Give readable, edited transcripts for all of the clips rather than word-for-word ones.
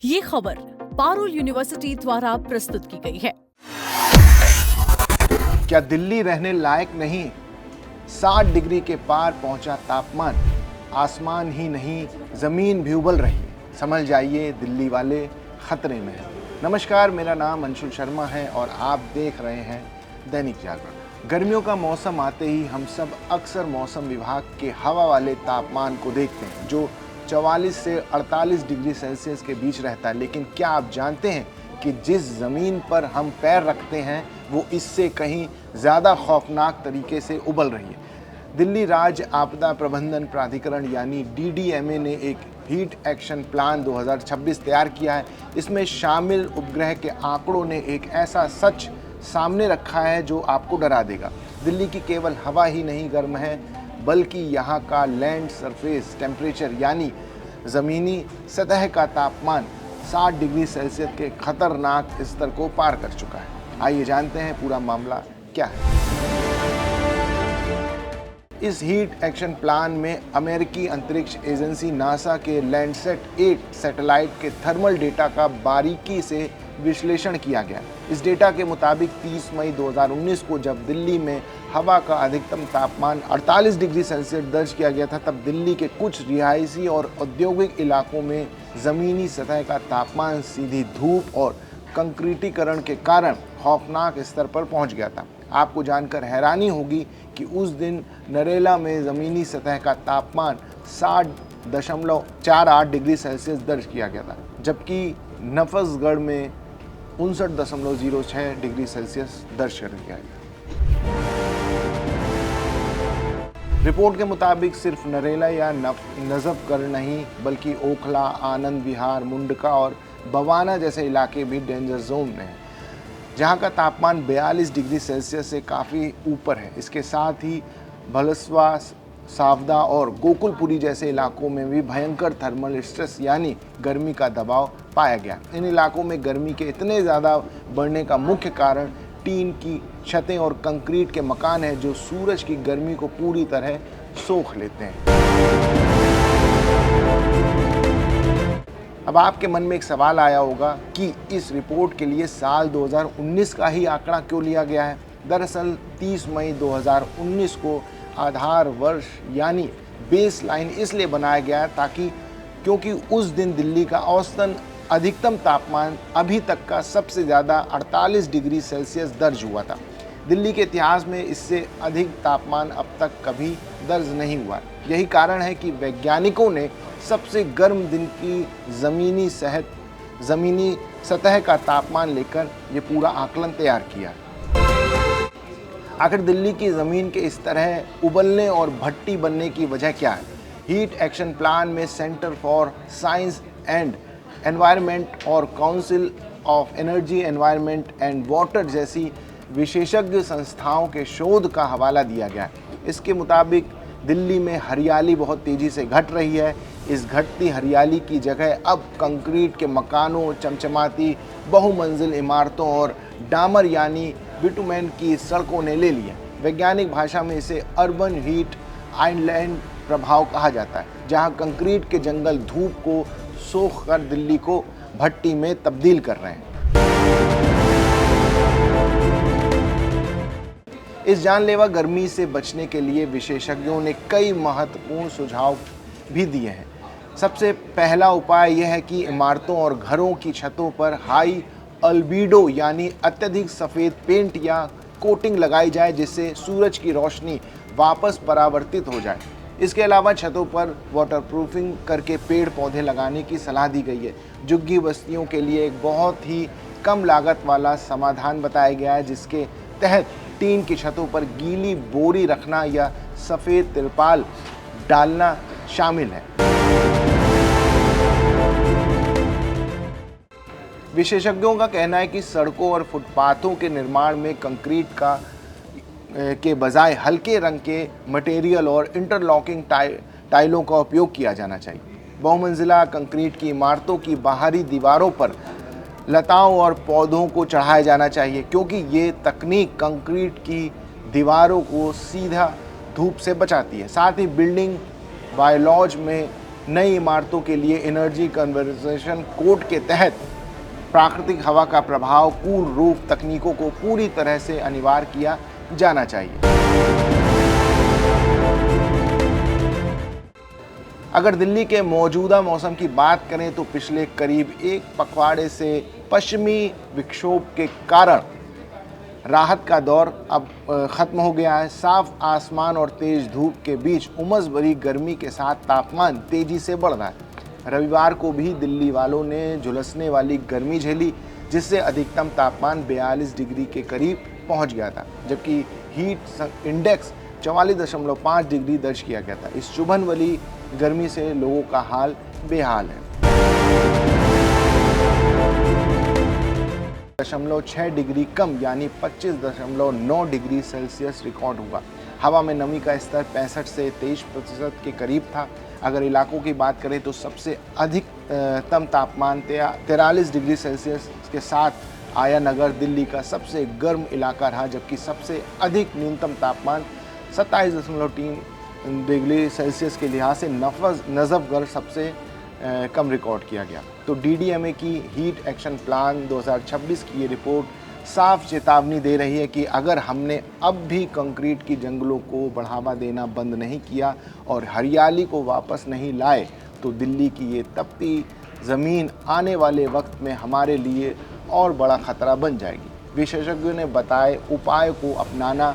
ये खबर पारुल यूनिवर्सिटी द्वारा प्रस्तुत की गई है। क्या दिल्ली रहने लायक नहीं? 60 डिग्री के पार पहुंचा तापमान, आसमान ही नहीं जमीन भी उबल रही है। समझ जाइए दिल्ली वाले खतरे में हैं। नमस्कार, मेरा नाम अंशुल शर्मा है और आप देख रहे हैं दैनिक जागरण। गर्मियों का मौसम आते ही हम सब अक्सर मौसम विभाग के हवा वाले तापमान को देखते हैं जो 44 से 48 डिग्री सेल्सियस के बीच रहता है। लेकिन क्या आप जानते हैं कि जिस ज़मीन पर हम पैर रखते हैं वो इससे कहीं ज़्यादा खौफनाक तरीके से उबल रही है। दिल्ली राज्य आपदा प्रबंधन प्राधिकरण यानी DDMA ने एक हीट एक्शन प्लान 2026 तैयार किया है। इसमें शामिल उपग्रह के आंकड़ों ने एक ऐसा सच सामने रखा है जो आपको डरा देगा। दिल्ली की केवल हवा ही नहीं गर्म है, बल्कि यहाँ का लैंड सरफेस टेम्परेचर यानी ज़मीनी सतह का तापमान 60 डिग्री सेल्सियस के खतरनाक स्तर को पार कर चुका है। आइए जानते हैं पूरा मामला क्या है। इस हीट एक्शन प्लान में अमेरिकी अंतरिक्ष एजेंसी नासा के लैंडसैट 8 सैटेलाइट के थर्मल डेटा का बारीकी से विश्लेषण किया गया। इस डेटा के मुताबिक 30 मई 2019 को जब दिल्ली में हवा का अधिकतम तापमान 48 डिग्री सेल्सियस दर्ज किया गया था, तब दिल्ली के कुछ रिहायशी और औद्योगिक इलाकों में ज़मीनी सतह का तापमान सीधी धूप और कंक्रीटीकरण के कारण खौफनाक स्तर पर पहुंच गया था। आपको जानकर हैरानी होगी कि उस दिन नरेला में ज़मीनी सतह का तापमान 60.48 डिग्री सेल्सियस दर्ज किया गया था, जबकि नफसगढ़ में 59.06 डिग्री सेल्सियस दर्ज कर दिया गया। रिपोर्ट के मुताबिक सिर्फ नरेला या नजफगढ़ नहीं, बल्कि ओखला, आनंद विहार, मुंडका और बवाना जैसे इलाके भी डेंजर जोन में हैं, जहां का तापमान 42 डिग्री सेल्सियस से काफ़ी ऊपर है। इसके साथ ही भलसवा, सावदा और गोकुलपुरी जैसे इलाकों में भी भयंकर थर्मल स्ट्रेस यानी गर्मी का दबाव पाया गया। इन इलाकों में गर्मी के इतने ज़्यादा बढ़ने का मुख्य कारण टीन की छतें और कंक्रीट के मकान हैं जो सूरज की गर्मी को पूरी तरह सोख लेते हैं। अब आपके मन में एक सवाल आया होगा कि इस रिपोर्ट के लिए साल 2019 का ही आंकड़ा क्यों लिया गया है। दरअसल 30 मई 2019 को आधार वर्ष यानी बेस लाइन इसलिए बनाया गया है क्योंकि उस दिन दिल्ली का औसतन अधिकतम तापमान अभी तक का सबसे ज़्यादा 48 डिग्री सेल्सियस दर्ज हुआ था। दिल्ली के इतिहास में इससे अधिक तापमान अब तक कभी दर्ज नहीं हुआ। यही कारण है कि वैज्ञानिकों ने सबसे गर्म दिन की ज़मीनी सतह का तापमान लेकर ये पूरा आकलन तैयार किया। आखिर दिल्ली की ज़मीन के इस तरह उबलने और भट्टी बनने की वजह क्या है? हीट एक्शन प्लान में centre for science and environment और council of energy, environment and water जैसी विशेषज्ञ संस्थाओं के शोध का हवाला दिया गया है। इसके मुताबिक दिल्ली में हरियाली बहुत तेज़ी से घट रही है। इस घटती हरियाली की जगह अब कंक्रीट के मकानों, चमचमाती बहुमंजिल इमारतों और डामर यानी बिटुमेन की सड़कों ने ले लिया। वैज्ञानिक भाषा में इसे अर्बन हीट आइलैंड प्रभाव कहा जाता है, जहां कंक्रीट के जंगल धूप को सोख कर दिल्ली को भट्टी में तब्दील कर रहे हैं। इस जानलेवा गर्मी से बचने के लिए विशेषज्ञों ने कई महत्वपूर्ण सुझाव भी दिए हैं। सबसे पहला उपाय यह है कि इमारतों और घरों की छतों पर हाई अल्बीडो यानी अत्यधिक सफ़ेद पेंट या कोटिंग लगाई जाए, जिससे सूरज की रोशनी वापस परावर्तित हो जाए। इसके अलावा छतों पर वाटरप्रूफिंग करके पेड़ पौधे लगाने की सलाह दी गई है। झुग्गी बस्तियों के लिए एक बहुत ही कम लागत वाला समाधान बताया गया है, जिसके तहत टीन की छतों पर गीली बोरी रखना या सफ़ेद तिरपाल डालना शामिल है। विशेषज्ञों का कहना है कि सड़कों और फुटपाथों के निर्माण में कंक्रीट के बजाय हल्के रंग के मटेरियल और इंटरलॉकिंग टाइलों का उपयोग किया जाना चाहिए। बहुमंजिला कंक्रीट की इमारतों की बाहरी दीवारों पर लताओं और पौधों को चढ़ाया जाना चाहिए, क्योंकि ये तकनीक कंक्रीट की दीवारों को सीधा धूप से बचाती है। साथ ही बिल्डिंग बायलॉज में नई इमारतों के लिए एनर्जी कंजर्वेशन कोड के तहत प्राकृतिक हवा का प्रभाव कूल रूफ तकनीकों को पूरी तरह से अनिवार्य किया जाना चाहिए। अगर दिल्ली के मौजूदा मौसम की बात करें तो पिछले करीब एक पखवाड़े से पश्चिमी विक्षोभ के कारण राहत का दौर अब ख़त्म हो गया है। साफ आसमान और तेज धूप के बीच उमस भरी गर्मी के साथ तापमान तेज़ी से बढ़ रहा है। रविवार को भी दिल्ली वालों ने झुलसने वाली गर्मी झेली, जिससे अधिकतम तापमान 42 डिग्री के करीब पहुंच गया था, जबकि हीट इंडेक्स 44.5 डिग्री दर्ज किया गया था। इस चुभन वाली गर्मी से लोगों का हाल बेहाल है। 6 डिग्री कम यानी 25.9 डिग्री सेल्सियस रिकॉर्ड हुआ। हवा में नमी का स्तर 65 से 23% के करीब था। अगर इलाकों की बात करें तो सबसे अधिकतम तापमान 43 डिग्री सेल्सियस के साथ आया नगर दिल्ली का सबसे गर्म इलाका रहा, जबकि सबसे अधिक न्यूनतम तापमान 27.3 डिग्री सेल्सियस के लिहाज से नजफगढ़ सबसे कम रिकॉर्ड किया गया। तो डीडीएमए की हीट एक्शन प्लान 2026 की ये रिपोर्ट साफ चेतावनी दे रही है कि अगर हमने अब भी कंक्रीट की जंगलों को बढ़ावा देना बंद नहीं किया और हरियाली को वापस नहीं लाए तो दिल्ली की ये तपती ज़मीन आने वाले वक्त में हमारे लिए और बड़ा खतरा बन जाएगी। विशेषज्ञों ने बताए उपाय को अपनाना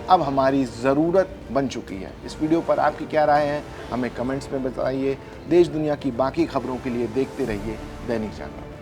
अब हमारी ज़रूरत बन चुकी है। इस वीडियो पर आपकी क्या राय है, हमें कमेंट्स में बताइए। देश दुनिया की बाकी खबरों के लिए देखते रहिए दैनिक जागरण।